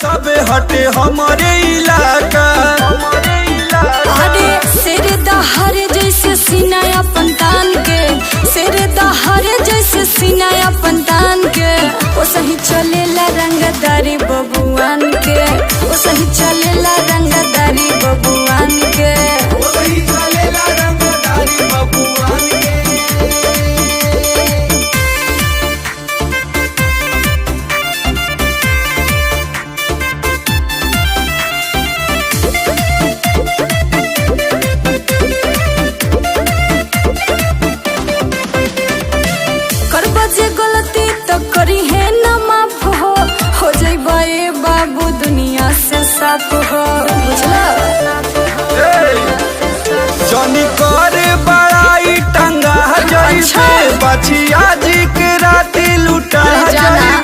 सब हटे हमारे इलाका। अरे शेर दहाड़ जैसे सीना अपन तान के, शेर दहाड़ जैसे सीना अपन तान के, ओ सही चलेला रंगदारी बबुआन के, ओ सही चलेला रंगदारी बबुआन के। वही चलेला रंगदारी बबुआन के। करबा जे गलती तो करी है न माफ हो जाइबे बाबू दुनिया से साफ हो, बुझला। जनी करे बड़ाई टंगा जैसे बचिया जी के राती लुटा जाना।